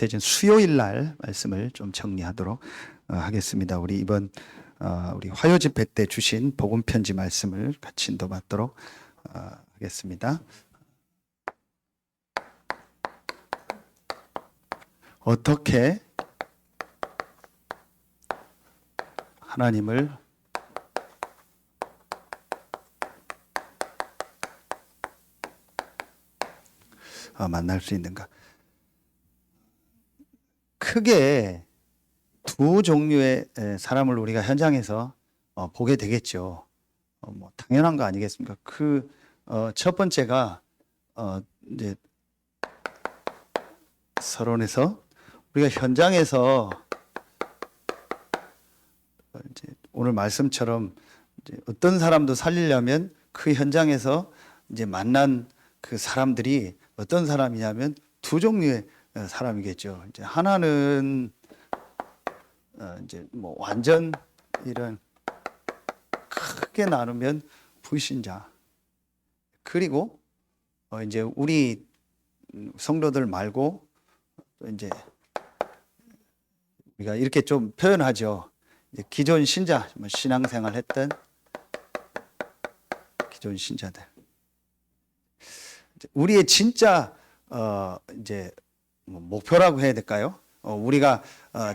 대전 수요일 날 말씀을 좀 정리하도록 하겠습니다. 우리 이번 우리 화요 집회 때 주신 복음 편지 말씀을 같이 인도받도록 하겠습니다. 어떻게 하나님을 만날 수 있는가? 크게 두 종류의 사람을 우리가 현장에서 보게 되겠죠. 뭐 당연한 거 아니겠습니까? 첫 번째가 이제 서론에서 우리가 현장에서 이제 오늘 말씀처럼 이제 어떤 사람도 살리려면 그 현장에서 이제 만난 그 사람들이 어떤 사람이냐면 두 종류의 사람이겠죠. 이제 하나는 이제 뭐 완전 이런 크게 나누면 불신자, 그리고 이제 우리 성도들 말고 이제 우리가 이렇게 좀 표현하죠. 이제 기존 신자, 신앙생활 했던 기존 신자들. 우리의 진짜 이제 목표라고 해야 될까요? 우리가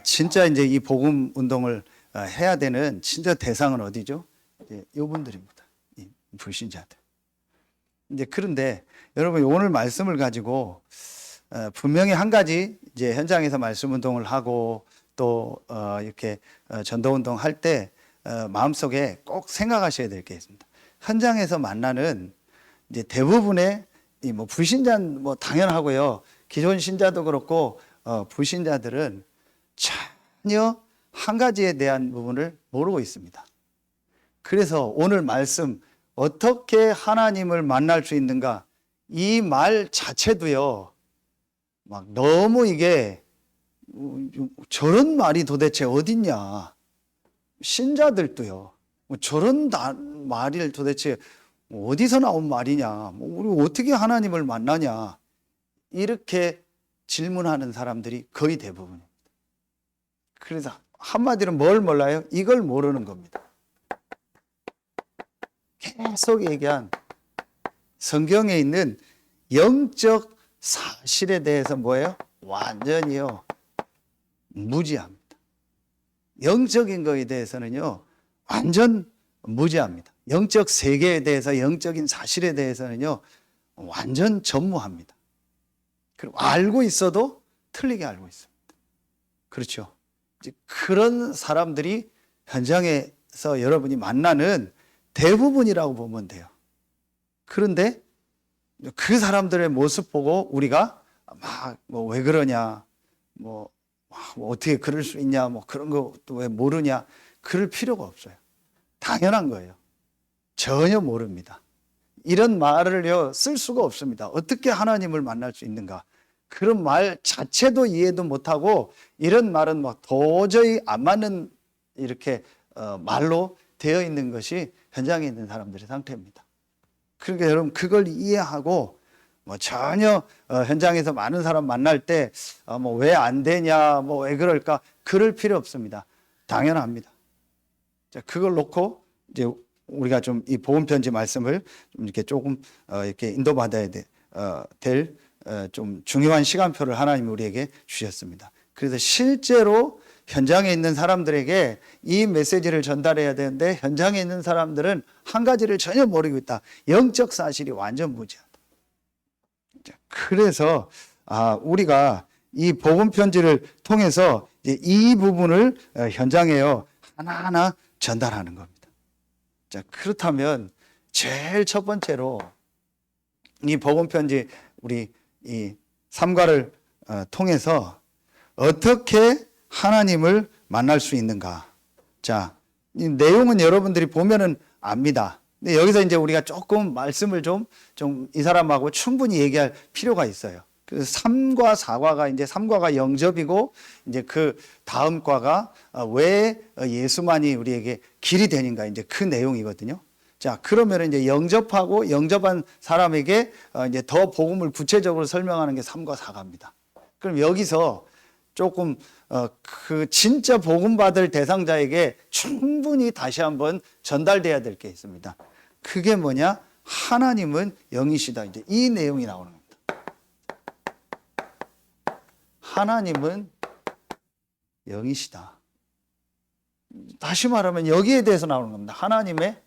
진짜 이제 이 복음 운동을 해야 되는 진짜 대상은 어디죠? 이제 이분들입니다. 이 불신자들. 이제 그런데 여러분 오늘 말씀을 가지고 분명히 한 가지 이제 현장에서 말씀 운동을 하고 또 이렇게 전도 운동 할 때 마음속에 꼭 생각하셔야 될 게 있습니다. 현장에서 만나는 이제 대부분의 이 뭐 불신자는 뭐 당연하고요. 기존 신자도 그렇고 불신자들은 전혀 한 가지에 대한 부분을 모르고 있습니다. 그래서 오늘 말씀 어떻게 하나님을 만날 수 있는가, 이 말 자체도요 막 너무 이게 저런 말이 도대체 어딨냐, 신자들도요 뭐 저런 말이 도대체 어디서 나온 말이냐, 우리 어떻게 하나님을 만나냐, 이렇게 질문하는 사람들이 거의 대부분입니다. 그래서 한마디로 뭘 몰라요? 이걸 모르는 겁니다. 계속 얘기한 성경에 있는 영적 사실에 대해서 뭐예요? 완전히요 무지합니다. 영적인 거에 대해서는요 완전 무지합니다. 영적 세계에 대해서, 영적인 사실에 대해서는요 완전 전무합니다. 그리고 알고 있어도 틀리게 알고 있습니다. 그렇죠? 이제 그런 사람들이 현장에서 여러분이 만나는 대부분이라고 보면 돼요. 그런데 그 사람들의 모습 보고 우리가 막 뭐 왜 그러냐, 뭐 어떻게 그럴 수 있냐, 뭐 그런 것도 왜 모르냐, 그럴 필요가 없어요. 당연한 거예요. 전혀 모릅니다. 이런 말을요 쓸 수가 없습니다. 어떻게 하나님을 만날 수 있는가, 그런 말 자체도 이해도 못하고 이런 말은 막 도저히 안 맞는 이렇게 말로 되어 있는 것이 현장에 있는 사람들의 상태입니다. 그러니까 여러분 그걸 이해하고 뭐 전혀 현장에서 많은 사람 만날 때 뭐 왜 안 되냐, 뭐 왜 그럴까, 그럴 필요 없습니다. 당연합니다. 자, 그걸 놓고 이제 우리가 좀 이 복음 편지 말씀을 좀 이렇게 조금 이렇게 인도받아야 될 좀 중요한 시간표를 하나님이 우리에게 주셨습니다. 그래서 실제로 현장에 있는 사람들에게 이 메시지를 전달해야 되는데 현장에 있는 사람들은 한 가지를 전혀 모르고 있다. 영적 사실이 완전 무지하다. 그래서 우리가 이 복음 편지를 통해서 이제 이 부분을 현장에요 하나하나 전달하는 겁니다. 자, 그렇다면 제일 첫 번째로 이 복음 편지 우리 이 3과를 통해서 어떻게 하나님을 만날 수 있는가. 자, 이 내용은 여러분들이 보면은 압니다. 근데 여기서 이제 우리가 조금 말씀을 좀 이 사람하고 충분히 얘기할 필요가 있어요. 그래서 3과 4과가 이제 3과가 영접이고 이제 그 다음 과가 왜 예수만이 우리에게 길이 되는가, 이제 그 내용이거든요. 자, 그러면 이제 영접하고 영접한 사람에게 이제 더 복음을 구체적으로 설명하는 게 3과 4과입니다. 그럼 여기서 조금 그 진짜 복음 받을 대상자에게 충분히 다시 한번 전달돼야 될 게 있습니다. 그게 뭐냐? 하나님은 영이시다. 이제 이 내용이 나오는 겁니다. 하나님은 영이시다. 다시 말하면 여기에 대해서 나오는 겁니다. 하나님의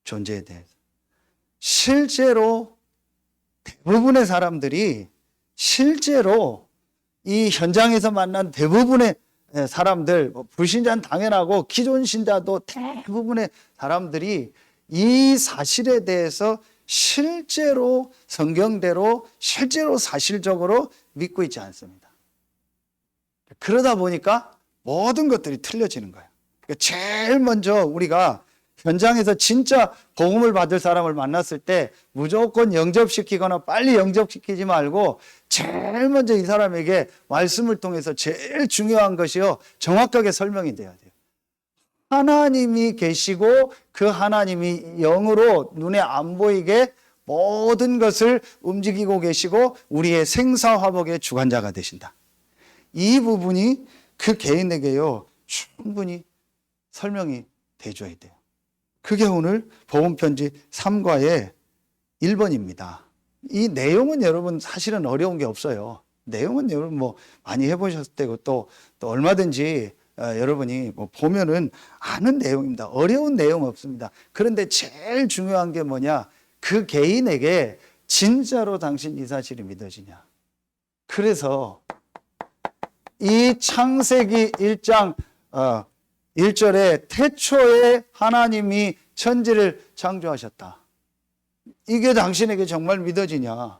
존재에 대해서. 실제로 대부분의 사람들이 실제로 이 현장에서 만난 대부분의 사람들, 불신자는 당연하고 기존 신자도 대부분의 사람들이 이 사실에 대해서 실제로 성경대로 실제로 사실적으로 믿고 있지 않습니다. 그러다 보니까 모든 것들이 틀려지는 거예요. 그러니까 제일 먼저 우리가 현장에서 진짜 복음을 받을 사람을 만났을 때 무조건 영접시키거나 빨리 영접시키지 말고 제일 먼저 이 사람에게 말씀을 통해서 제일 중요한 것이요, 정확하게 설명이 돼야 돼요. 하나님이 계시고 그 하나님이 영으로 눈에 안 보이게 모든 것을 움직이고 계시고 우리의 생사화복의 주관자가 되신다. 이 부분이 그 개인에게요 충분히 설명이 돼줘야 돼요. 그게 오늘 복음편지 3과의 1번입니다. 이 내용은 여러분 사실은 어려운 게 없어요. 내용은 여러분 뭐 많이 해보셨을 때고 또 얼마든지 여러분이 뭐 보면은 아는 내용입니다. 어려운 내용 없습니다. 그런데 제일 중요한 게 뭐냐? 그 개인에게 진짜로 당신 이 사실이 믿어지냐? 그래서 이 창세기 1장 1절에 태초에 하나님이 천지를 창조하셨다. 이게 당신에게 정말 믿어지냐?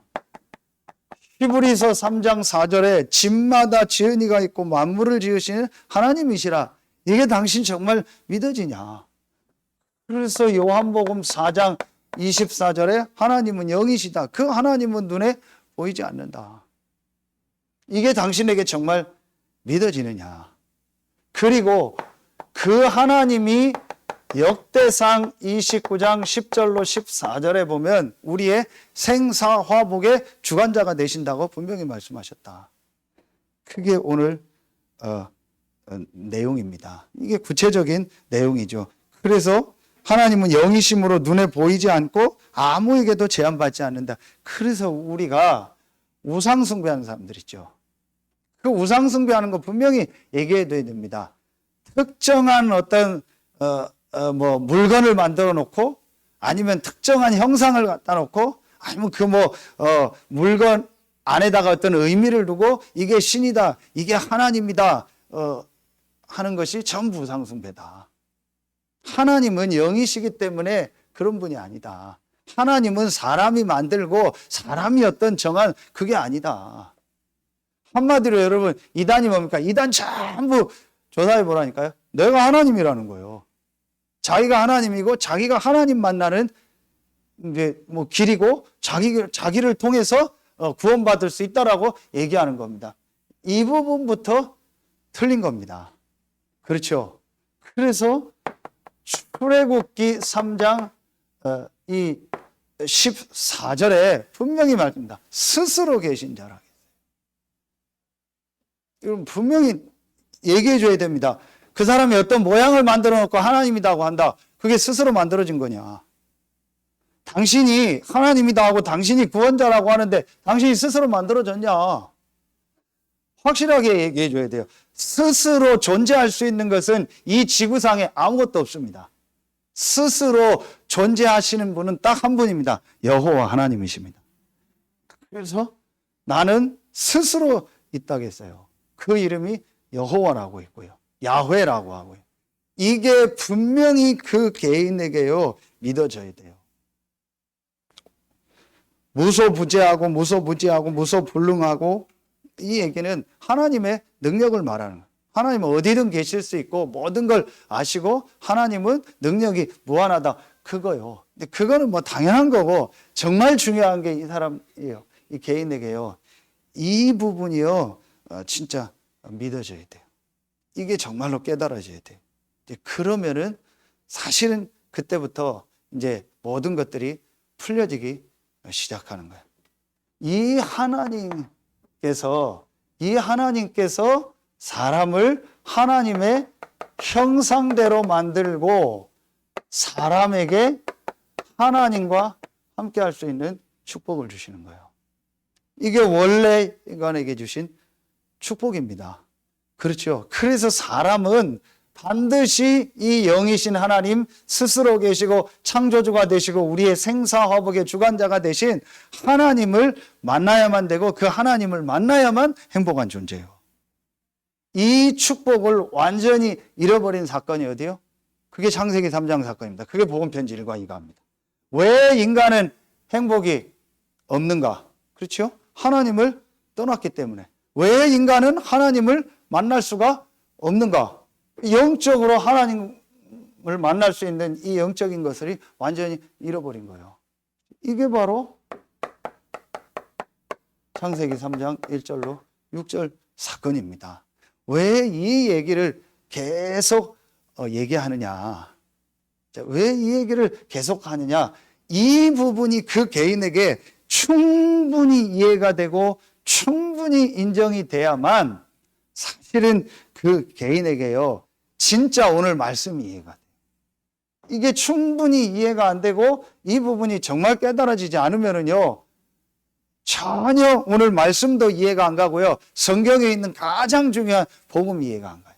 히브리서 3장 4절에 집마다 지은이가 있고 만물을 지으시는 하나님이시라. 이게 당신 정말 믿어지냐? 그래서 요한복음 4장 24절에 하나님은 영이시다. 그 하나님은 눈에 보이지 않는다. 이게 당신에게 정말 믿어지느냐? 그리고 그 하나님이 역대상 29장 10절로 14절에 보면 우리의 생사화복의 주관자가 되신다고 분명히 말씀하셨다. 그게 오늘 내용입니다. 이게 구체적인 내용이죠. 그래서 하나님은 영이심으로 눈에 보이지 않고 아무에게도 제한받지 않는다. 그래서 우리가 우상숭배하는 사람들 있죠. 그 우상숭배하는 거 분명히 얘기해야 됩니다. 특정한 어떤 뭐 물건을 만들어 놓고 아니면 특정한 형상을 갖다 놓고 아니면 그 물건 안에다가 어떤 의미를 두고 이게 신이다, 이게 하나님이다 하는 것이 전부 우상숭배다. 하나님은 영이시기 때문에 그런 분이 아니다. 하나님은 사람이 만들고 사람이 어떤 정한 그게 아니다. 한마디로 여러분 이단이 뭡니까? 이단 전부 조사해 보라니까요. 내가 하나님이라는 거예요. 자기가 하나님이고 자기가 하나님 만나는 이제 뭐 길이고 자기를 통해서 구원받을 수 있다라고 얘기하는 겁니다. 이 부분부터 틀린 겁니다. 그렇죠? 그래서 출애굽기 3장 이 14절에 분명히 말합니다. 스스로 계신 자라. 이건 분명히 얘기해 줘야 됩니다. 그 사람이 어떤 모양을 만들어 놓고 하나님이라고 한다. 그게 스스로 만들어진 거냐? 당신이 하나님이다 하고 당신이 구원자라고 하는데 당신이 스스로 만들어졌냐? 확실하게 얘기해 줘야 돼요. 스스로 존재할 수 있는 것은 이 지구상에 아무것도 없습니다. 스스로 존재하시는 분은 딱 한 분입니다. 여호와 하나님이십니다. 그래서 나는 스스로 있다겠어요. 그 이름이 여호와라고 있고요. 야훼라고 하고요. 이게 분명히 그 개인에게요 믿어져야 돼요. 무소부재하고 무소부지하고 무소불능하고 이 얘기는 하나님의 능력을 말하는 거예요. 하나님은 어디든 계실 수 있고 모든 걸 아시고 하나님은 능력이 무한하다. 그거요. 근데 그거는 뭐 당연한 거고 정말 중요한 게 이 사람이에요. 이 개인에게요. 이 부분이요. 진짜 믿어져야 돼요. 이게 정말로 깨달아져야 돼요. 이제 그러면은 사실은 그때부터 이제 모든 것들이 풀려지기 시작하는 거예요. 이 하나님께 이 하나님께서 사람을 하나님의 형상대로 만들고 사람에게 하나님과 함께 할 수 있는 축복을 주시는 거예요. 이게 원래 인간에게 주신 축복입니다. 그렇죠. 그래서 사람은 반드시 이 영이신 하나님 스스로 계시고 창조주가 되시고 우리의 생사화복의 주관자가 되신 하나님을 만나야만 되고 그 하나님을 만나야만 행복한 존재예요. 이 축복을 완전히 잃어버린 사건이 어디요? 그게 창세기 3장 사건입니다. 그게 복음편지 1과 2가입니다. 왜 인간은 행복이 없는가? 그렇죠? 하나님을 떠났기 때문에. 왜 인간은 하나님을 만날 수가 없는가? 영적으로 하나님을 만날 수 있는 이 영적인 것을 완전히 잃어버린 거예요. 이게 바로 창세기 3장 1절로 6절 사건입니다. 왜 이 얘기를 계속 얘기하느냐? 왜 이 얘기를 계속 하느냐? 이 부분이 그 개인에게 충분히 이해가 되고 충분히 인정이 돼야만 사실은 그 개인에게요, 진짜 오늘 말씀이 이해가 돼요. 이게 충분히 이해가 안 되고 이 부분이 정말 깨달아지지 않으면은요, 전혀 오늘 말씀도 이해가 안 가고요, 성경에 있는 가장 중요한 복음 이해가 안 가요.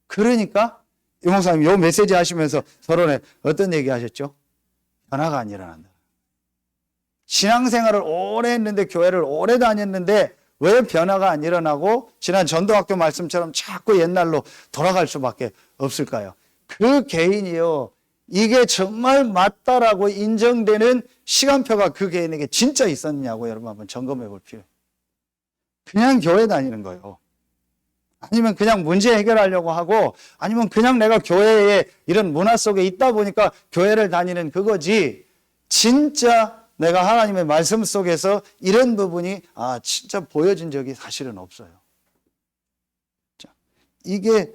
그러니까 이 목사님 요 메시지 하시면서 서론에 어떤 얘기 하셨죠? 변화가 안 일어난다. 신앙생활을 오래 했는데, 교회를 오래 다녔는데 왜 변화가 안 일어나고 지난 전도학교 말씀처럼 자꾸 옛날로 돌아갈 수밖에 없을까요? 그 개인이요, 이게 정말 맞다라고 인정되는 시간표가 그 개인에게 진짜 있었냐고 여러분 한번 점검해 볼 필요해요. 그냥 교회 다니는 거예요. 아니면 그냥 문제 해결하려고 하고, 아니면 그냥 내가 교회에 이런 문화 속에 있다 보니까 교회를 다니는 그거지, 진짜 내가 하나님의 말씀 속에서 이런 부분이 진짜 보여진 적이 사실은 없어요. 자, 이게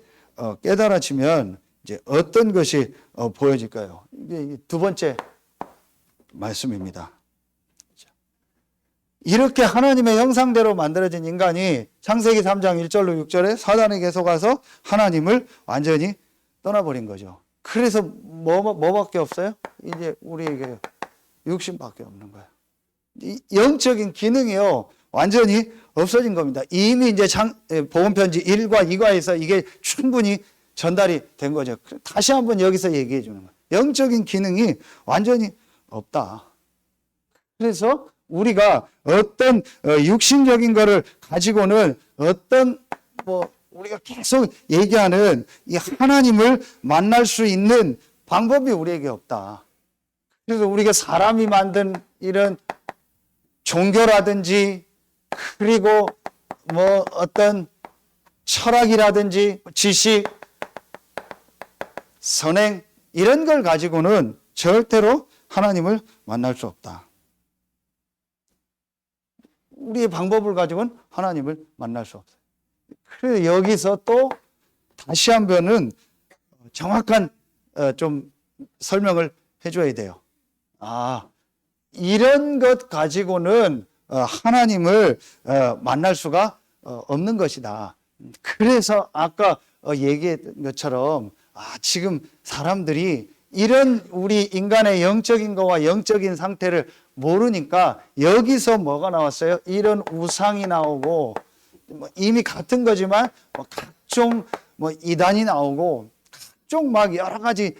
깨달아지면 이제 어떤 것이 보여질까요? 이게 두 번째 말씀입니다. 이렇게 하나님의 형상대로 만들어진 인간이 창세기 3장 1절로 6절에 사단에게 속아서 하나님을 완전히 떠나버린 거죠. 그래서 뭐밖에 없어요? 이제 우리에게 육신밖에 없는 거예요. 이 영적인 기능이요, 완전히 없어진 겁니다. 이미 이제 복음편지 1과 2과에서 이게 충분히 전달이 된 거죠. 다시 한번 여기서 얘기해 주는 거예요. 영적인 기능이 완전히 없다. 그래서 우리가 어떤 육신적인 거를 가지고는 어떤 우리가 계속 얘기하는 이 하나님을 만날 수 있는 방법이 우리에게 없다. 그래서 우리가 사람이 만든 이런 종교라든지, 그리고 어떤 철학이라든지 지식, 선행, 이런 걸 가지고는 절대로 하나님을 만날 수 없다. 우리의 방법을 가지고는 하나님을 만날 수 없어요. 그래서 여기서 또 다시 한번은 정확한 좀 설명을 해줘야 돼요. 이런 것 가지고는 하나님을 만날 수가 없는 것이다. 그래서 아까 얘기했던 것처럼 지금 사람들이 이런 우리 인간의 영적인 것과 영적인 상태를 모르니까 여기서 뭐가 나왔어요? 이런 우상이 나오고, 이미 같은 거지만 각종 이단이 나오고, 각종 막 여러 가지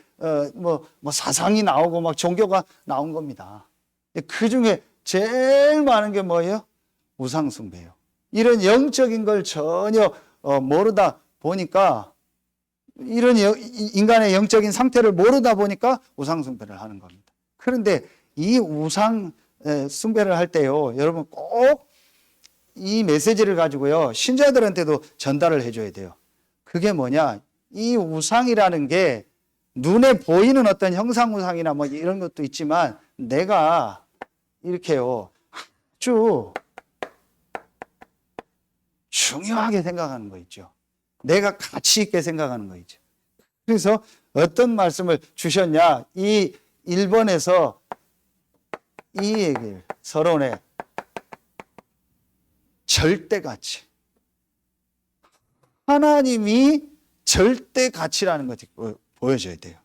사상이 나오고 막 종교가 나온 겁니다. 그 중에 제일 많은 게 뭐예요? 우상숭배예요. 이런 영적인 걸 전혀 모르다 보니까, 이런 인간의 영적인 상태를 모르다 보니까 우상숭배를 하는 겁니다. 그런데 이 우상숭배를 할 때요, 여러분 꼭 이 메시지를 가지고요, 신자들한테도 전달을 해줘야 돼요. 그게 뭐냐? 이 우상이라는 게 눈에 보이는 어떤 형상우상이나 이런 것도 있지만, 내가 이렇게요, 아주 중요하게 생각하는 거 있죠. 내가 가치 있게 생각하는 거 있죠. 그래서 어떤 말씀을 주셨냐? 이 1번에서 이 얘기를 서론에 절대 가치. 하나님이 절대 가치라는 것이 보여져야 돼요.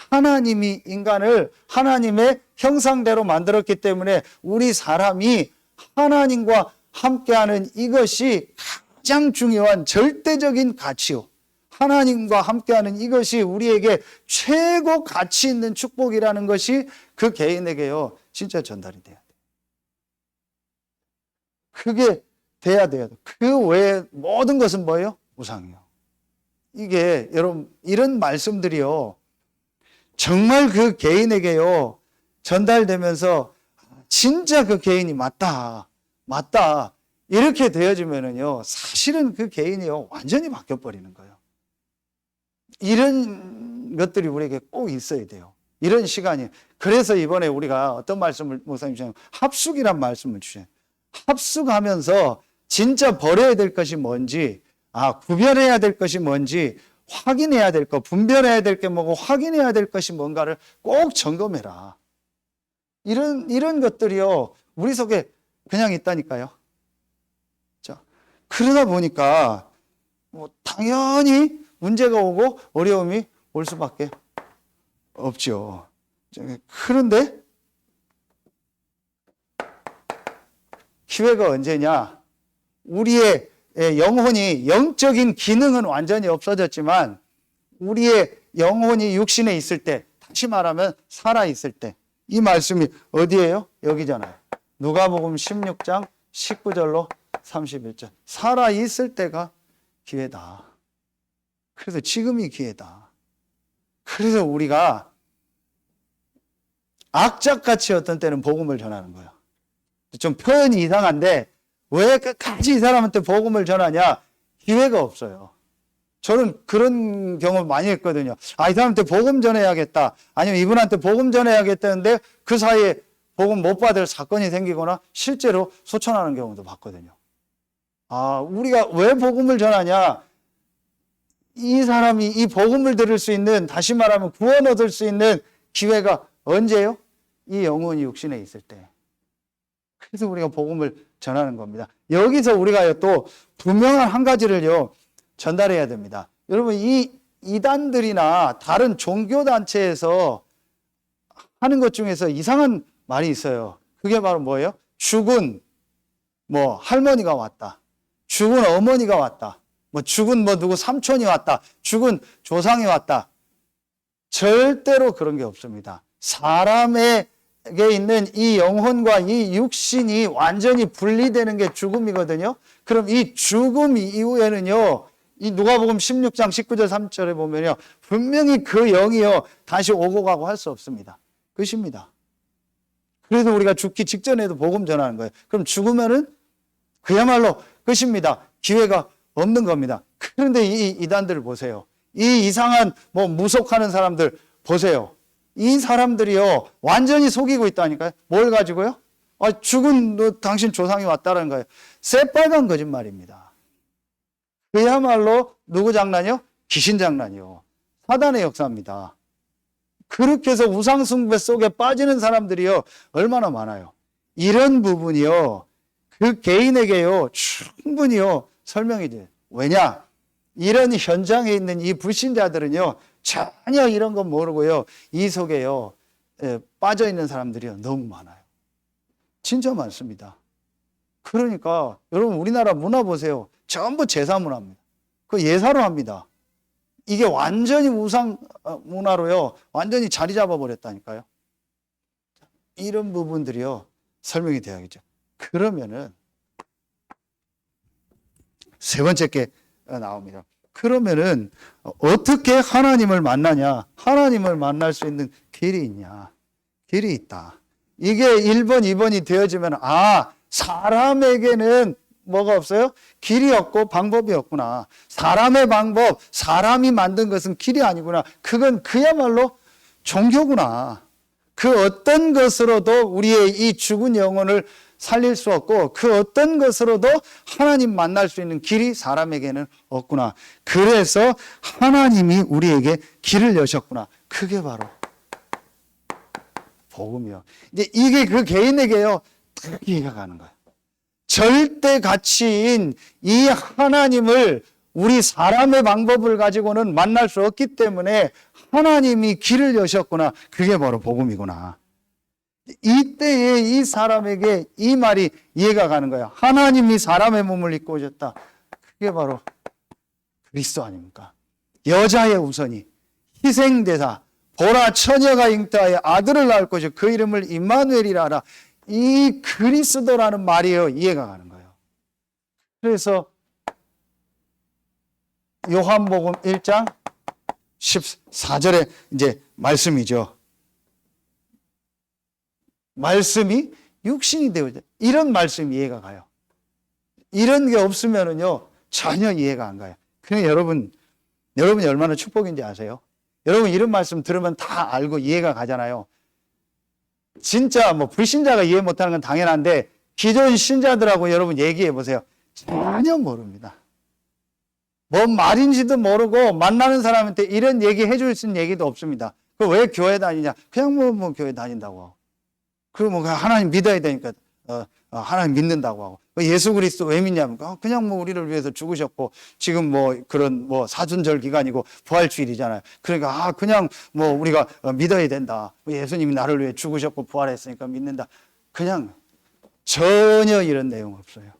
하나님이 인간을 하나님의 형상대로 만들었기 때문에 우리 사람이 하나님과 함께하는 이것이 가장 중요한 절대적인 가치요. 하나님과 함께하는 이것이 우리에게 최고 가치 있는 축복이라는 것이 그 개인에게요, 진짜 전달이 돼야 돼요. 그게 돼야 돼요. 그 외에 모든 것은 뭐예요? 우상이요. 이게 여러분 이런 말씀들이요, 정말 그 개인에게요 전달되면서 진짜 그 개인이 맞다 이렇게 되어지면은요, 사실은 그 개인이요 완전히 바뀌어 버리는 거예요. 이런 것들이 우리에게 꼭 있어야 돼요. 이런 시간이. 그래서 이번에 우리가 어떤 말씀을 목사님 주셨냐면 합숙이란 말씀을 주셔요. 합숙하면서 진짜 버려야 될 것이 뭔지, 구별해야 될 것이 뭔지, 확인해야 될 것, 분별해야 될 게 뭐고 확인해야 될 것이 뭔가를 꼭 점검해라. 이런 것들이요 우리 속에 그냥 있다니까요. 자, 그러다 보니까 뭐 당연히 문제가 오고 어려움이 올 수밖에 없죠. 그런데 기회가 언제냐? 우리의 영혼이, 영적인 기능은 완전히 없어졌지만 우리의 영혼이 육신에 있을 때, 다시 말하면 살아있을 때, 이 말씀이 어디예요? 여기잖아요. 누가복음 16장 19절로 31절. 살아있을 때가 기회다. 그래서 지금이 기회다. 그래서 우리가 악착같이 어떤 때는 복음을 전하는 거예요. 좀 표현이 이상한데 왜 끝까지 이 사람한테 복음을 전하냐? 기회가 없어요. 저는 그런 경험 많이 했거든요. 이 사람한테 복음 전해야겠다. 아니면 이분한테 복음 전해야겠다는데 그 사이에 복음 못 받을 사건이 생기거나 실제로 소천하는 경우도 봤거든요. 우리가 왜 복음을 전하냐? 이 사람이 이 복음을 들을 수 있는, 다시 말하면 구원 얻을 수 있는 기회가 언제요? 이 영혼이 육신에 있을 때. 그래서 우리가 복음을 전하는 겁니다. 여기서 우리가 또 분명한 한 가지를요 전달해야 됩니다. 여러분, 이 이단들이나 다른 종교단체에서 하는 것 중에서 이상한 말이 있어요. 그게 바로 뭐예요? 죽은 할머니가 왔다, 죽은 어머니가 왔다, 죽은 누구 삼촌이 왔다, 죽은 조상이 왔다. 절대로 그런 게 없습니다. 사람에게 있는 이 영혼과 이 육신이 완전히 분리되는 게 죽음이거든요. 그럼 이 죽음 이후에는요, 이 누가복음 16장 19절 3절에 보면요, 분명히 그 영이요 다시 오고 가고 할 수 없습니다. 끝입니다. 그래서 우리가 죽기 직전에도 복음 전하는 거예요. 그럼 죽으면은 그야말로 끝입니다. 기회가 없는 겁니다. 그런데 이 이단들을 보세요. 이 이상한 무속하는 사람들 보세요. 이 사람들이요 완전히 속이고 있다니까요. 뭘 가지고요? 죽은 당신 조상이 왔다는 거예요. 새빨간 거짓말입니다. 그야말로 누구 장난이요? 귀신 장난이요. 사단의 역사입니다. 그렇게 해서 우상숭배 속에 빠지는 사람들이요 얼마나 많아요. 이런 부분이요 그 개인에게요 충분히요 설명이 돼요. 왜냐? 이런 현장에 있는 이 불신자들은요 전혀 이런 건 모르고요 이 속에요 빠져 있는 사람들이요 너무 많아요. 진짜 많습니다. 그러니까 여러분, 우리나라 문화 보세요. 전부 제사 문화입니다. 그 예사로 합니다. 이게 완전히 우상 문화로요 완전히 자리 잡아 버렸다니까요. 이런 부분들이요 설명이 돼야겠죠. 그러면은 세 번째 게 나옵니다. 그러면은 어떻게 하나님을 만나냐? 하나님을 만날 수 있는 길이 있냐? 길이 있다. 이게 1번, 2번이 되어지면 사람에게는 뭐가 없어요? 길이 없고 방법이 없구나. 사람의 방법, 사람이 만든 것은 길이 아니구나. 그건 그야말로 종교구나. 그 어떤 것으로도 우리의 이 죽은 영혼을 살릴 수 없고 그 어떤 것으로도 하나님 만날 수 있는 길이 사람에게는 없구나. 그래서 하나님이 우리에게 길을 여셨구나. 그게 바로 복음이요. 이제 이게 그 개인에게요 딱 이해가 가는 거예요. 절대 가치인 이 하나님을 우리 사람의 방법을 가지고는 만날 수 없기 때문에 하나님이 길을 여셨구나. 그게 바로 복음이구나. 이때에 이 사람에게 이 말이 이해가 가는 거예요. 하나님이 사람의 몸을 입고 오셨다. 그게 바로 그리스도 아닙니까? 여자의 우선이 희생대사, 보라 처녀가 잉태하여 아들을 낳을 것이요 그 이름을 임마누엘이라 하라. 이 그리스도라는 말이에요. 이해가 가는 거예요. 그래서 요한복음 1장 14절에 이제 말씀이죠. 말씀이 육신이 되어져. 이런 말씀 이해가 가요. 이런 게 없으면은요 전혀 이해가 안 가요. 그냥 여러분이 얼마나 축복인지 아세요? 여러분 이런 말씀 들으면 다 알고 이해가 가잖아요. 진짜 뭐 불신자가 이해 못하는 건 당연한데 기존 신자들하고 여러분 얘기해 보세요. 전혀 모릅니다. 뭔 말인지도 모르고 만나는 사람한테 이런 얘기 해줄 수 있는 얘기도 없습니다. 그 왜 교회 다니냐? 그냥 뭐 교회 다닌다고. 그리고 뭐 하나님 믿어야 되니까 하나님 믿는다고 하고. 예수 그리스도 왜 믿냐면 그냥 뭐 우리를 위해서 죽으셨고 지금 뭐 그런 뭐 사순절 기간이고 부활주일이잖아요. 그러니까 그냥 뭐 우리가 믿어야 된다. 예수님이 나를 위해 죽으셨고 부활했으니까 믿는다. 그냥 전혀 이런 내용 없어요.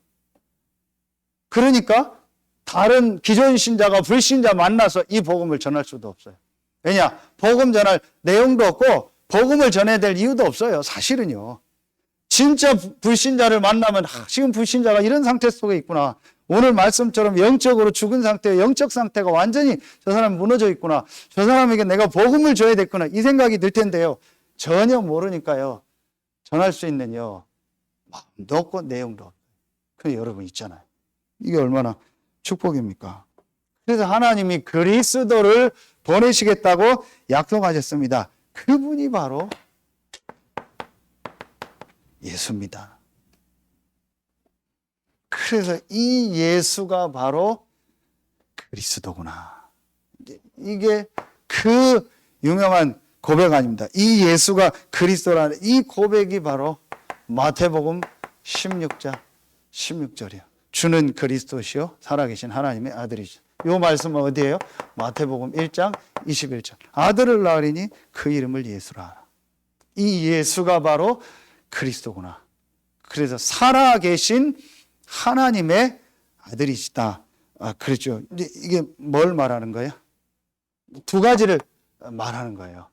그러니까 다른 기존 신자가 불신자 만나서 이 복음을 전할 수도 없어요. 왜냐? 복음 전할 내용도 없고 복음을 전해야 될 이유도 없어요. 사실은요. 진짜 불신자를 만나면 지금 불신자가 이런 상태 속에 있구나. 오늘 말씀처럼 영적으로 죽은 상태, 영적 상태가 완전히 저 사람 무너져 있구나. 저 사람에게 내가 복음을 줘야 됐구나. 이 생각이 들 텐데요. 전혀 모르니까요. 전할 수 있는요. 마음도 없고 내용도 없고. 그 여러분 있잖아요. 이게 얼마나 축복입니까? 그래서 하나님이 그리스도를 보내시겠다고 약속하셨습니다. 그분이 바로 예수입니다. 그래서 이 예수가 바로 그리스도구나. 이게 그 유명한 고백 아닙니다. 이 예수가 그리스도라는 이 고백이 바로 마태복음 16장 16절이에요. 주는 그리스도시요 살아계신 하나님의 아들이시죠. 이 말씀은 어디예요? 마태복음 1장 21절. 아들을 낳으리니 그 이름을 예수라 하라. 이 예수가 바로 그리스도구나. 그래서 살아계신 하나님의 아들이시다. 그렇죠. 이게 뭘 말하는 거예요? 두 가지를 말하는 거예요.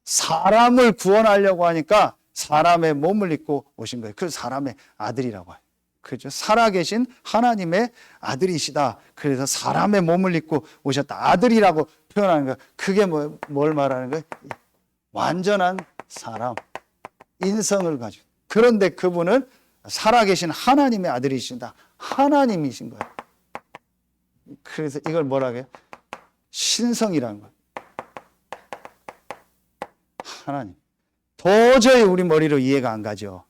사람을 구원하려고 하니까 사람의 몸을 입고 오신 거예요. 그 사람의 아들이라고 해요. 그렇죠. 살아계신 하나님의 아들이시다. 그래서 사람의 몸을 입고 오셨다. 아들이라고 표현하는 거예요. 그게 뭘 말하는 거예요? 완전한 사람, 인성을 가지고. 그런데 그분은 살아계신 하나님의 아들이신다. 하나님이신 거예요. 그래서 이걸 뭐라고 해요? 신성이라는 거예요. 하나님. 도저히 우리 머리로 이해가 안 가죠.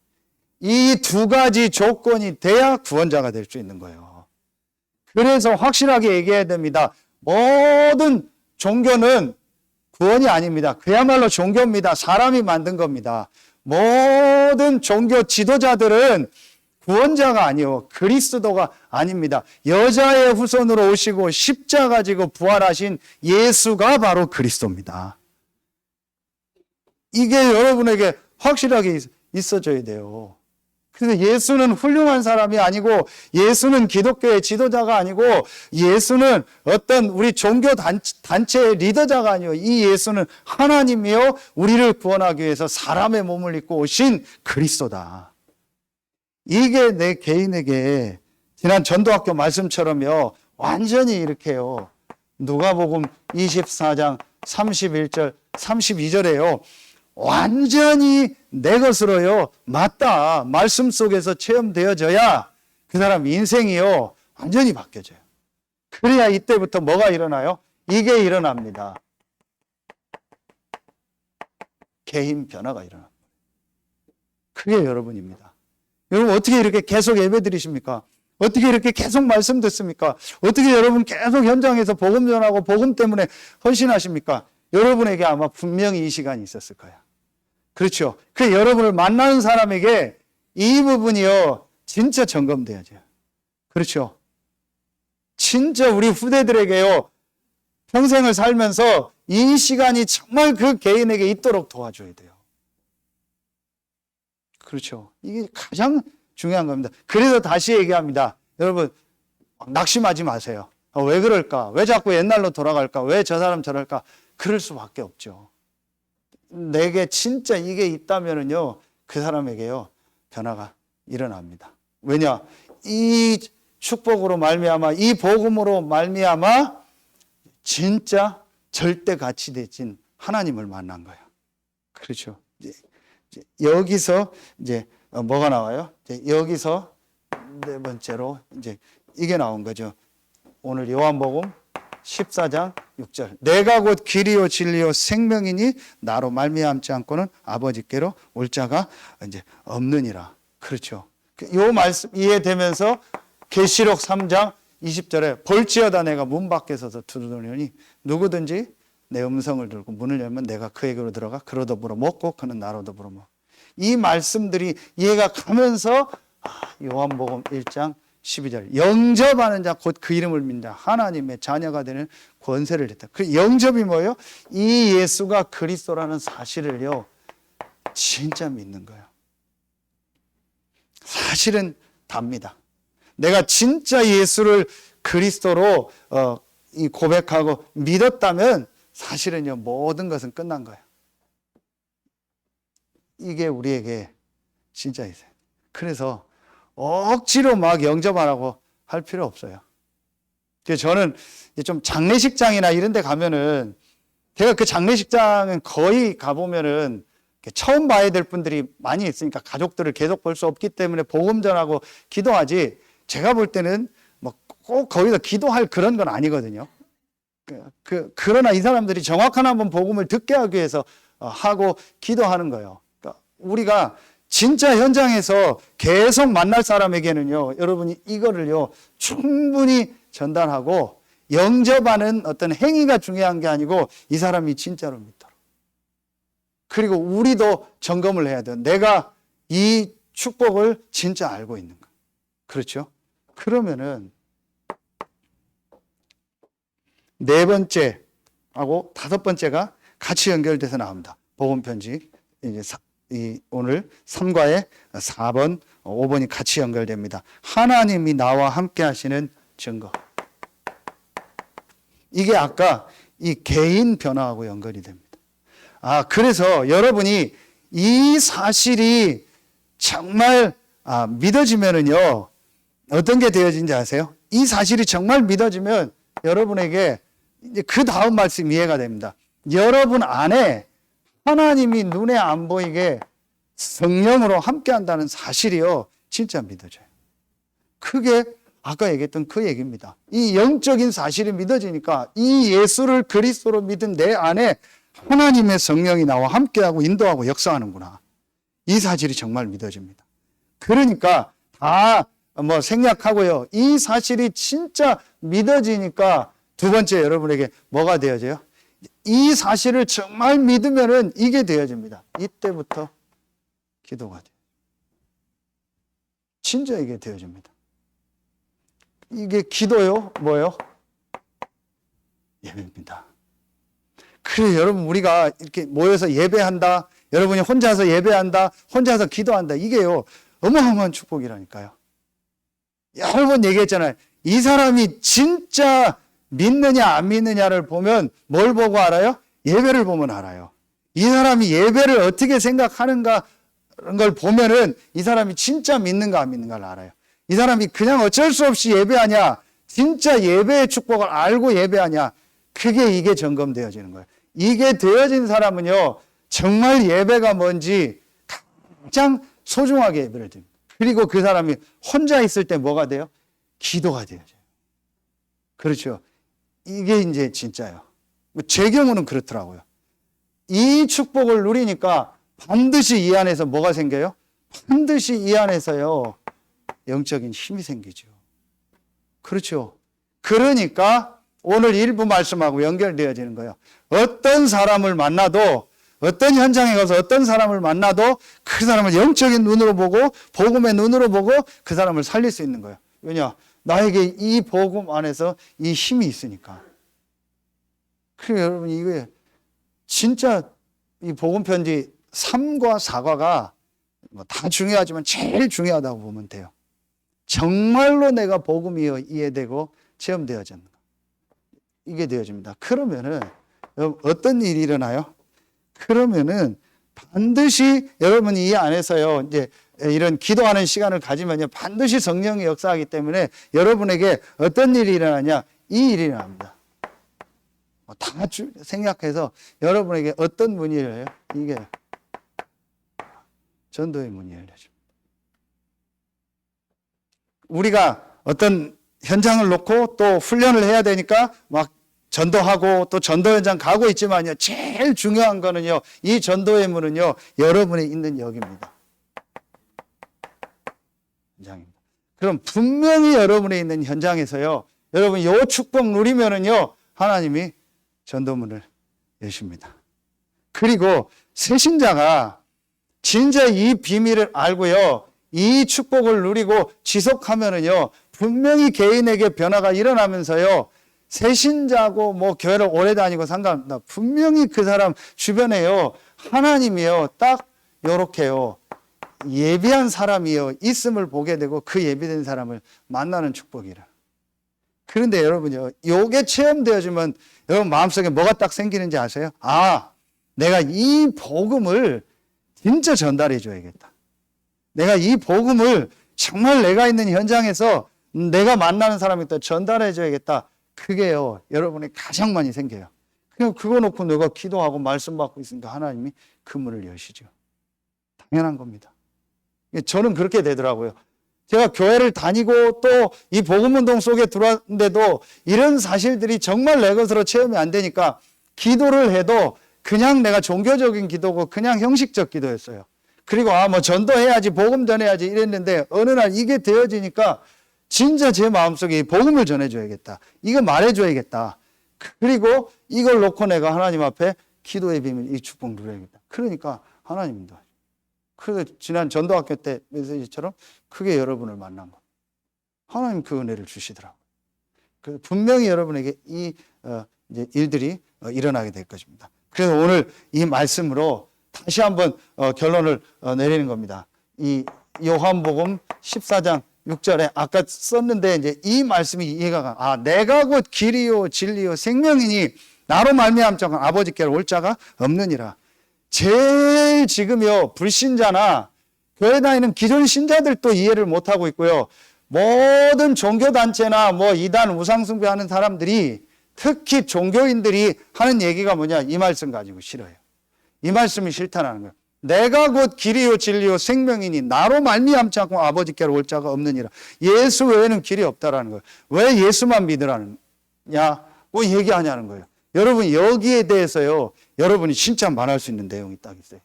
이 두 가지 조건이 돼야 구원자가 될 수 있는 거예요. 그래서 확실하게 얘기해야 됩니다. 모든 종교는 구원이 아닙니다. 그야말로 종교입니다. 사람이 만든 겁니다. 모든 종교 지도자들은 구원자가 아니요 그리스도가 아닙니다. 여자의 후손으로 오시고 십자가 지고 부활하신 예수가 바로 그리스도입니다. 이게 여러분에게 확실하게 있어져야 돼요. 그래서 예수는 훌륭한 사람이 아니고 예수는 기독교의 지도자가 아니고 예수는 어떤 우리 종교 단체의 리더자가 아니요 이 예수는 하나님이요 우리를 구원하기 위해서 사람의 몸을 입고 오신 그리스도다. 이게 내 개인에게 지난 전도학교 말씀처럼요 완전히 이렇게요 누가복음 24장 31절 32절에요 완전히 내 것으로요 맞다 말씀 속에서 체험되어져야 그 사람 인생이요 완전히 바뀌어져요. 그래야 이때부터 뭐가 일어나요? 이게 일어납니다. 개인 변화가 일어납니다. 그게 여러분입니다. 여러분 어떻게 이렇게 계속 예배 드리십니까? 어떻게 이렇게 계속 말씀 듣습니까? 어떻게 여러분 계속 현장에서 복음 전하고 복음 때문에 헌신하십니까? 여러분에게 아마 분명히 이 시간이 있었을 거예요. 그렇죠. 그 여러분을 만나는 사람에게 이 부분이요 진짜 점검돼야죠. 그렇죠. 진짜 우리 후대들에게요, 평생을 살면서 이 시간이 정말 그 개인에게 있도록 도와줘야 돼요. 그렇죠. 이게 가장 중요한 겁니다. 그래서 다시 얘기합니다. 여러분, 낙심하지 마세요. 왜 그럴까? 왜 자꾸 옛날로 돌아갈까? 왜 저 사람 저럴까? 그럴 수밖에 없죠. 내게 진짜 이게 있다면은요, 그 사람에게요, 변화가 일어납니다. 왜냐? 이 축복으로 말미암아, 이 복음으로 말미암아 진짜 절대 가치 대신 하나님을 만난 거예요. 그렇죠. 여기서 이제 뭐가 나와요? 여기서 네 번째로 이제 이게 나온 거죠. 오늘 요한복음 14장 6절. 내가 곧 길이요 진리요 생명이니 나로 말미암지 않고는 아버지께로 올 자가 이제 없느니라. 그렇죠. 요 말씀 이해되면서 계시록 3장 20절에 볼지어다 내가 문 밖에 서서 두드리니 누구든지 내 음성을 들고 문을 열면 내가 그에게로 들어가 그로 더불어 먹고 그는 나로 더불어 먹고. 이 말씀들이 이해가 가면서 요한복음 1장 12절 영접하는 자 곧 그 이름을 믿는다 하나님의 자녀가 되는 권세를 했다. 그 영접이 뭐예요? 이 예수가 그리스도라는 사실을요 진짜 믿는 거예요. 사실은 답니다. 내가 진짜 예수를 그리스도로 이 고백하고 믿었다면 사실은요 모든 것은 끝난 거예요. 이게 우리에게 진짜 있어요. 그래서 억지로 막 영접하라고 할 필요 없어요. 그래서 저는 좀 장례식장이나 이런 데 가면은 제가 그 장례식장은 거의 가보면은 처음 봐야 될 분들이 많이 있으니까 가족들을 계속 볼 수 없기 때문에 복음 전하고 기도하지 제가 볼 때는 뭐 꼭 거기서 기도할 그런 건 아니거든요. 그러나 이 사람들이 정확한 한번 복음을 듣게 하기 위해서 하고 기도하는 거예요. 그러니까 우리가 진짜 현장에서 계속 만날 사람에게는요, 여러분이 이거를요, 충분히 전달하고 영접하는 어떤 행위가 중요한 게 아니고 이 사람이 진짜로 믿도록. 그리고 우리도 점검을 해야 돼요. 내가 이 축복을 진짜 알고 있는가. 그렇죠? 그러면은 네 번째하고 다섯 번째가 같이 연결돼서 나옵니다. 복음편지. 이제 오늘 3과의 4번, 5번이 같이 연결됩니다. 하나님이 나와 함께 하시는 증거. 이게 아까 이 개인 변화하고 연결이 됩니다. 그래서 여러분이 이 사실이 정말 믿어지면은요, 어떤 게 되어진지 아세요? 이 사실이 정말 믿어지면 여러분에게 이제 그 다음 말씀 이해가 됩니다. 여러분 안에 하나님이 눈에 안 보이게 성령으로 함께 한다는 사실이요, 진짜 믿어져요. 그게 아까 얘기했던 그 얘기입니다. 이 영적인 사실이 믿어지니까 이 예수를 그리스도로 믿은 내 안에 하나님의 성령이 나와 함께하고 인도하고 역사하는구나. 이 사실이 정말 믿어집니다. 그러니까 다 생략하고요. 이 사실이 진짜 믿어지니까 두 번째 여러분에게 뭐가 되어져요? 이 사실을 정말 믿으면은 이게 되어집니다. 이때부터 기도가 돼요. 진짜 이게 되어집니다. 이게 기도요? 뭐예요? 예배입니다. 그래, 여러분, 우리가 이렇게 모여서 예배한다, 여러분이 혼자서 예배한다, 혼자서 기도한다, 이게요, 어마어마한 축복이라니까요. 여러 번 얘기했잖아요. 이 사람이 진짜 믿느냐, 안 믿느냐를 보면 뭘 보고 알아요? 예배를 보면 알아요. 이 사람이 예배를 어떻게 생각하는가, 그런 걸 보면은 이 사람이 진짜 믿는가, 안 믿는가를 알아요. 이 사람이 그냥 어쩔 수 없이 예배하냐, 진짜 예배의 축복을 알고 예배하냐, 이게 점검되어지는 거예요. 이게 되어진 사람은요, 정말 예배가 뭔지 가장 소중하게 예배를 드립니다. 그리고 그 사람이 혼자 있을 때 뭐가 돼요? 기도가 되어져요. 그렇죠. 이게 이제 진짜예요. 제 경우는 그렇더라고요. 이 축복을 누리니까 반드시 이 안에서 뭐가 생겨요? 반드시 이 안에서요, 영적인 힘이 생기죠. 그렇죠. 그러니까 오늘 일부 말씀하고 연결되어지는 거예요. 어떤 사람을 만나도 어떤 현장에 가서 어떤 사람을 만나도 그 사람을 영적인 눈으로 보고 복음의 눈으로 보고 그 사람을 살릴 수 있는 거예요. 왜냐? 나에게 이 복음 안에서 이 힘이 있으니까. 그래서 여러분 이게 진짜 이 복음 편지 3과 4과가 다 중요하지만 제일 중요하다고 보면 돼요. 정말로 내가 복음이 이해되고 체험되어진다. 이게 되어집니다. 그러면은 어떤 일이 일어나요? 그러면은 반드시 여러분이 이 안에서요, 이제 이런 기도하는 시간을 가지면요, 반드시 성령의 역사하기 때문에 여러분에게 어떤 일이 일어나냐? 이 일이 일어납니다. 다 생각해서 여러분에게 어떤 문이 열려요? 이게 전도의 문이 열려집니다. 우리가 어떤 현장을 놓고 또 훈련을 해야 되니까 막 전도하고 또 전도 현장 가고 있지만요, 제일 중요한 거는요, 이 전도의 문은요, 여러분이 있는 여기입니다. 현장입니다. 그럼 분명히 여러분이 있는 현장에서요, 여러분 요 축복 누리면은요, 하나님이 전도문을 여십니다. 그리고 새신자가 진짜 이 비밀을 알고요, 이 축복을 누리고 지속하면은요, 분명히 개인에게 변화가 일어나면서요, 새신자고 뭐 교회를 오래 다니고 상관없다. 분명히 그 사람 주변에요, 하나님이요, 딱 요렇게요, 예비한 사람이요, 있음을 보게 되고 그 예비된 사람을 만나는 축복이라. 그런데 여러분요, 요게 체험되어지면 여러분 마음속에 뭐가 딱 생기는지 아세요? 아, 내가 이 복음을 진짜 전달해 줘야겠다. 내가 이 복음을 정말 내가 있는 현장에서 내가 만나는 사람에게 전달해 줘야겠다. 그게요, 여러분이 가장 많이 생겨요. 그냥 그거 놓고 내가 기도하고 말씀 받고 있으니까 하나님이 그 문을 여시죠. 당연한 겁니다. 저는 그렇게 되더라고요. 제가 교회를 다니고 또 이 복음운동 속에 들어왔는데도 이런 사실들이 정말 내 것으로 체험이 안 되니까 기도를 해도 그냥 내가 종교적인 기도고 그냥 형식적 기도였어요. 그리고 뭐 전도해야지, 복음 전해야지 이랬는데 어느 날 이게 되어지니까 진짜 제 마음속에 복음을 전해줘야겠다. 이거 말해줘야겠다. 그리고 이걸 놓고 내가 하나님 앞에 기도의 비밀, 이 축복 누려야겠다. 그러니까 하나님도. 그래서 지난 전도학교 때 메시지처럼 크게 여러분을 만난 거. 하나님 그 은혜를 주시더라고요. 그래서 분명히 여러분에게 이 이제 일들이 일어나게 될 것입니다. 그래서 오늘 이 말씀으로 다시 한번 결론을 내리는 겁니다. 이 요한복음 14장 6절에 아까 썼는데 이제 이 말씀이 이해가 가. 아, 내가 곧 길이요 진리요 생명이니 나로 말미암 자가 아버지께로 올 자가 없느니라. 제일 지금요 불신자나 교회 다니는 기존 신자들도 이해를 못하고 있고요. 모든 종교단체나 뭐 이단 우상숭배하는 사람들이 특히 종교인들이 하는 얘기가 뭐냐, 이 말씀 가지고 싫어요. 이 말씀이 싫다는 거예요. 내가 곧 길이요 진리요 생명이니 나로 말미암지 않고 아버지께로 올 자가 없느니라. 예수 외에는 길이 없다라는 거예요. 왜 예수만 믿으라느냐 뭐 얘기하냐는 거예요. 여러분 여기에 대해서요, 여러분이 진짜 말할 수 있는 내용이 딱 있어요.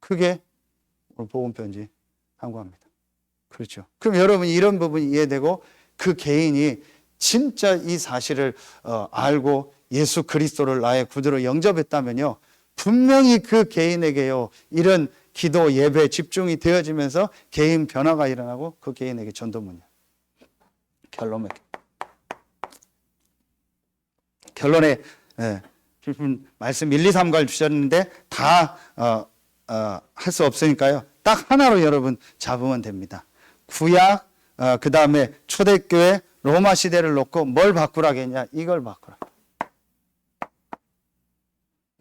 그게 오늘 복음 편지 한구합니다. 그렇죠. 그럼 여러분이 이런 부분이 이해되고 그 개인이 진짜 이 사실을 알고 예수 그리스도를 나의 구주로 영접했다면요, 분명히 그 개인에게요 이런 기도 예배 집중이 되어지면서 개인 변화가 일어나고 그 개인에게 전도문이야. 결론에 말씀 1, 2, 3갈 주셨는데 다 할 수 없으니까요, 딱 하나로 여러분 잡으면 됩니다. 구약 그 다음에 초대교회 로마 시대를 놓고 뭘 바꾸라겠냐, 이걸 바꾸라.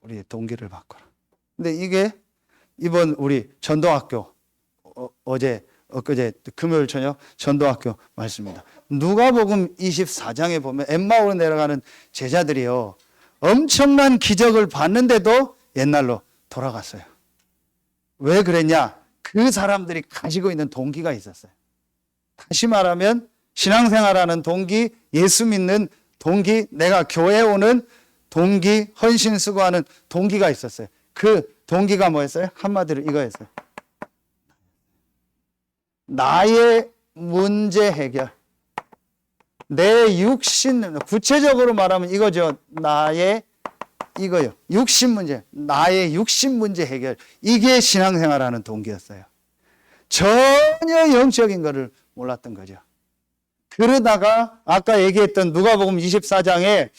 우리의 동기를 바꿔라. 근데 이게 이번 우리 전도학교 엊그제 금요일 저녁 전도학교 말씀입니다. 누가복음 24장에 보면 엠마오로 내려가는 제자들이요, 엄청난 기적을 봤는데도 옛날로 돌아갔어요. 왜 그랬냐? 그 사람들이 가지고 있는 동기가 있었어요. 다시 말하면 신앙생활하는 동기, 예수 믿는 동기, 내가 교회에 오는 동기, 헌신 수고하는 동기가 있었어요. 그 동기가 뭐였어요? 한마디로 이거였어요. 나의 문제 해결. 내 육신, 구체적으로 말하면 이거죠. 나의 이거요. 육신 문제, 나의 육신 문제 해결. 이게 신앙생활하는 동기였어요. 전혀 영적인 거를 몰랐던 거죠. 그러다가 아까 얘기했던 누가복음 24장에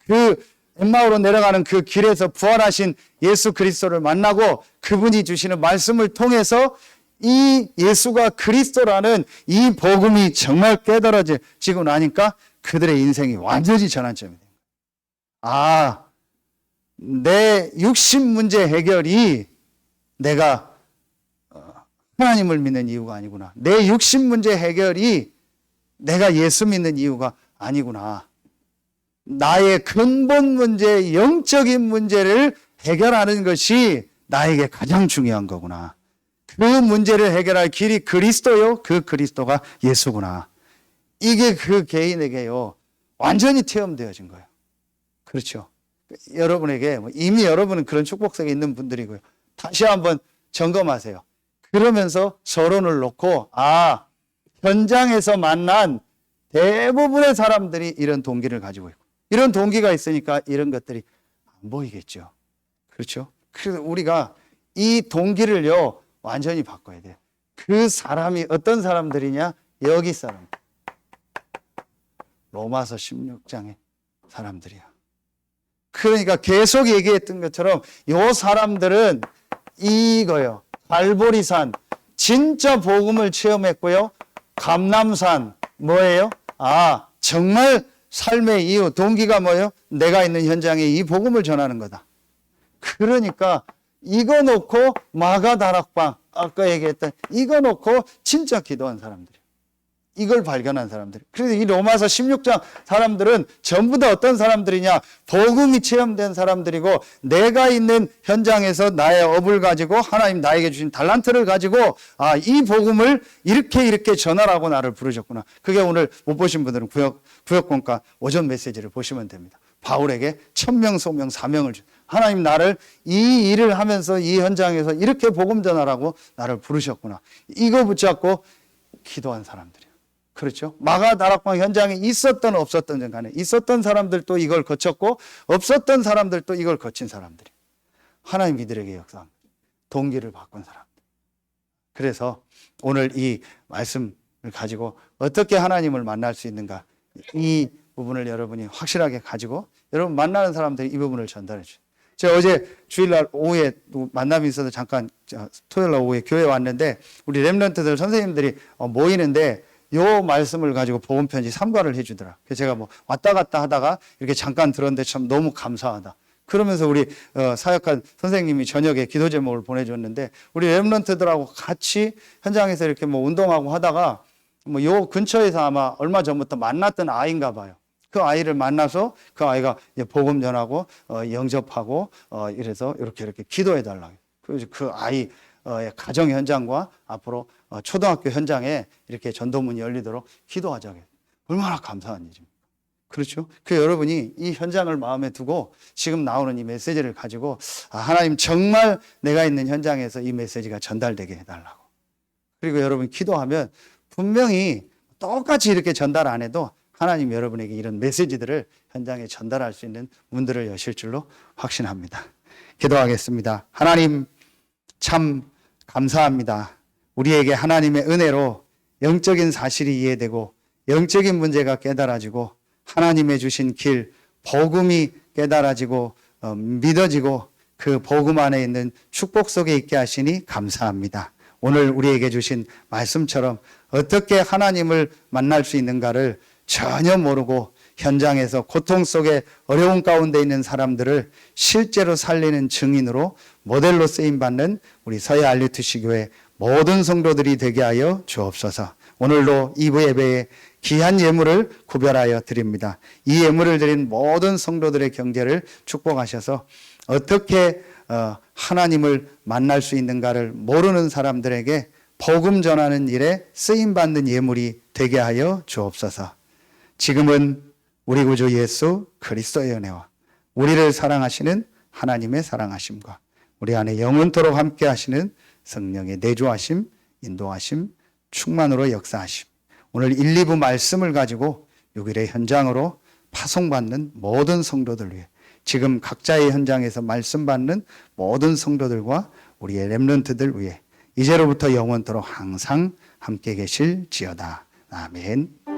그 엠마오로 내려가는 그 길에서 부활하신 예수 그리스도를 만나고 그분이 주시는 말씀을 통해서 이 예수가 그리스도라는 이 복음이 정말 깨달아지고 나니까 그들의 인생이 완전히 전환점이 됩니다. 아, 내 육신 문제 해결이 내가 하나님을 믿는 이유가 아니구나. 내 육신 문제 해결이 내가 예수 믿는 이유가 아니구나. 나의 근본 문제, 영적인 문제를 해결하는 것이 나에게 가장 중요한 거구나. 그 문제를 해결할 길이 그리스도요. 그 그리스도가 예수구나. 이게 그 개인에게요. 완전히 체험되어진 거예요. 그렇죠. 여러분에게 이미 여러분은 그런 축복 속에 있는 분들이고요. 다시 한번 점검하세요. 그러면서 서론을 놓고 현장에서 만난 대부분의 사람들이 이런 동기를 가지고 있고 이런 동기가 있으니까 이런 것들이 안 보이겠죠. 그렇죠? 그래서 우리가 이 동기를요 완전히 바꿔야 돼요. 그 사람이 어떤 사람들이냐? 여기 사람. 로마서 16장의 사람들이야. 그러니까 계속 얘기했던 것처럼 이 사람들은 이거요. 갈보리산 진짜 복음을 체험했고요. 감람산 뭐예요? 정말 삶의 이유 동기가 뭐예요? 내가 있는 현장에 이 복음을 전하는 거다. 그러니까 이거 놓고 마가다락방 아까 얘기했던 이거 놓고 진짜 기도한 사람들이에요. 이걸 발견한 사람들. 그래서 이 로마서 16장 사람들은 전부 다 어떤 사람들이냐? 복음이 체험된 사람들이고 내가 있는 현장에서 나의 업을 가지고 하나님 나에게 주신 달란트를 가지고 이 복음을 이렇게 전하라고 나를 부르셨구나. 그게 오늘 못 보신 분들은 구역공과 오전 메시지를 보시면 됩니다. 바울에게 천명, 소명, 사명을 주. 하나님 나를 이 일을 하면서 이 현장에서 이렇게 복음 전하라고 나를 부르셨구나. 이거 붙잡고 기도한 사람들이에요. 그렇죠? 마가다락방 현장에 있었던 없었던 간에 있었던 사람들도 이걸 거쳤고 없었던 사람들도 이걸 거친 사람들이 하나님 이들에게 역사한 동기를 바꾼 사람들. 그래서 오늘 이 말씀을 가지고 어떻게 하나님을 만날 수 있는가 이 부분을 여러분이 확실하게 가지고 여러분 만나는 사람들이 이 부분을 전달해 주세요. 제가 어제 주일날 오후에 만남이 있어서 잠깐 토요일날 오후에 교회에 왔는데 우리 렘넌트들 선생님들이 모이는데 요 말씀을 가지고 복음편지 3과를 해주더라. 그래서 제가 왔다 갔다 하다가 이렇게 잠깐 들었는데 참 너무 감사하다. 그러면서 우리 사역한 선생님이 저녁에 기도 제목을 보내줬는데 우리 렘넌트들하고 같이 현장에서 이렇게 운동하고 하다가 요 근처에서 아마 얼마 전부터 만났던 아이인가 봐요. 그 아이를 만나서 그 아이가 복음 전하고 영접하고 이래서 이렇게 기도해 달라고. 그래서 그 아이 가정 현장과 앞으로 초등학교 현장에 이렇게 전도문이 열리도록 기도하자고. 얼마나 감사한 일입니까? 그렇죠? 그 여러분이 이 현장을 마음에 두고 지금 나오는 이 메시지를 가지고 하나님 정말 내가 있는 현장에서 이 메시지가 전달되게 해달라고. 그리고 여러분 기도하면 분명히 똑같이 이렇게 전달 안 해도 하나님 여러분에게 이런 메시지들을 현장에 전달할 수 있는 문들을 여실 줄로 확신합니다. 기도하겠습니다. 하나님 참 감사합니다. 우리에게 하나님의 은혜로 영적인 사실이 이해되고 영적인 문제가 깨달아지고 하나님의 주신 길, 복음이 깨달아지고 믿어지고 그 복음 안에 있는 축복 속에 있게 하시니 감사합니다. 오늘 우리에게 주신 말씀처럼 어떻게 하나님을 만날 수 있는가를 전혀 모르고 현장에서 고통 속에 어려운 가운데 있는 사람들을 실제로 살리는 증인으로 모델로 쓰임받는 우리 서해 알리투시 교회 모든 성도들이 되게 하여 주옵소서. 오늘도 2부 예배에 귀한 예물을 구별하여 드립니다. 이 예물을 드린 모든 성도들의 경제를 축복하셔서 어떻게 하나님을 만날 수 있는가를 모르는 사람들에게 복음 전하는 일에 쓰임받는 예물이 되게 하여 주옵소서. 지금은 우리 구주 예수 그리스도의 은혜와 우리를 사랑하시는 하나님의 사랑하심과 우리 안에 영원토록 함께 하시는 성령의 내주하심, 인도하심, 충만으로 역사하심. 오늘 1, 2부 말씀을 가지고 6일의 현장으로 파송받는 모든 성도들 위해 지금 각자의 현장에서 말씀 받는 모든 성도들과 우리의 렘넌트들 위해 이제로부터 영원토록 항상 함께 계실지어다. 아멘.